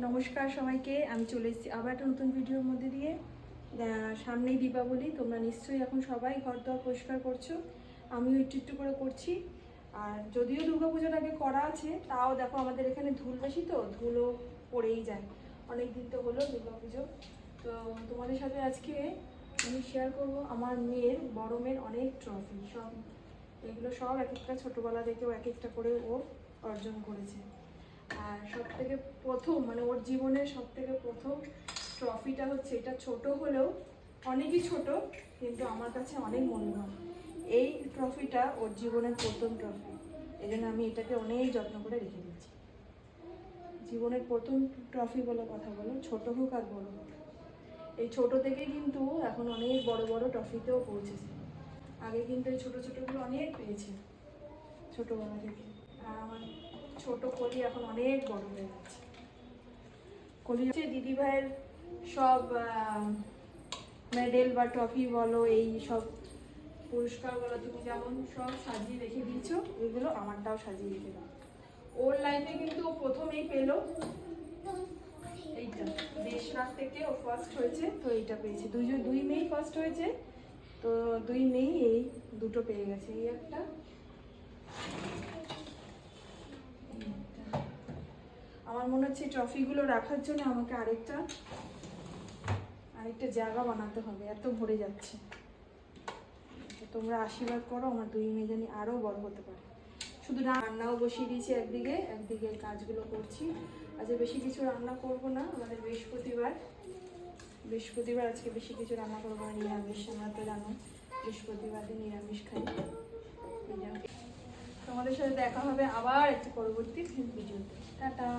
নমস্কার সবাইকে, আমি চলে এসেছি আবার একটা নতুন ভিডিওর মধ্যে দিয়ে। সামনেই দীপাবলি, তোমরা নিশ্চয়ই এখন সবাই ঘর দর পরিষ্কার করছো, আমিও একটু একটু করে করছি। আর যদিও দুর্গাপুজোর আগে করা আছে, তাও দেখো আমাদের এখানে ধুল বেশি, তো ধুলো পড়েই যায়। অনেক দিন তো হলো দুর্গাপুজো। তো তোমাদের সাথে আজকে আমি শেয়ার করব আমার মেয়ের, বড় মেয়ের অনেক ট্রফি। সব এগুলো সব এক একটা ছোটোবেলা থেকেও এক একটা করে ও অর্জন করেছে। আর সব থেকে প্রথম, মানে ওর জীবনের সব থেকে প্রথম ট্রফিটা হচ্ছে, এটা ছোট হলেও অনেকই ছোট, কিন্তু আমার কাছে অনেক মূল্যবান। এই ট্রফিটা ওর জীবনের প্রথম ট্রফি, এই জন্য আমি এটাকে অনেক যত্ন করে রেখে দিচ্ছি। জীবনের প্রথম ট্রফি বলে কথা বলো, ছোট হোক আর বড় হোক, এই ছোট থেকে কিন্তু এখন অনেক বড় বড় ট্রফিতেও পৌঁছেছে। আগে কিন্তু এই ছোটো ছোটোগুলো অনেক পেয়েছে ছোটোবেলা থেকে। আর আমার ছোট কলি এখন অনেক বড় হয়ে যাচ্ছে। কলি হচ্ছে দিদিভাইয়ের সব মেডেল বা ট্রফি বলো, এই সব পুরস্কার বলো, তুমি যেমন সব সাজিয়ে রেখে দিয়েছো, এগুলো আমারটাও সাজিয়ে রেখে দাও। ওর লাইফে কিন্তু ও প্রথমেই পেলো এইটা, দেশরাত থেকে ও ফার্স্ট হয়েছে, তো এইটা পেয়েছে। দুই মেয়েই ফার্স্ট হয়েছে, তো দুই মেয়েই এই দুটো পেয়ে গেছে। এই একটা, আমার মনে হচ্ছে ট্রফিগুলো রাখার জন্য আমাকে আরেকটা জায়গা বানাতে হবে, এত ভরে যাচ্ছে। তোমরা আশীর্বাদ করো আমার দুই মেয়ে জানি আরও বড় হতে পারে। শুধু রান্নাও বসিয়ে দিয়েছি একদিকে, একদিকে কাজগুলো করছি। আজকে বেশি কিছু রান্না করব না, আমাদের বৃহস্পতিবার আজকে বেশি কিছু রান্না করবো না, নিরামিষ। আমরা তো জানো বৃহস্পতিবার দিন নিরামিষ খাই। তোমাদের সাথে দেখা হবে আবার একটা পরবর্তী ভিডিওতে। টাটা।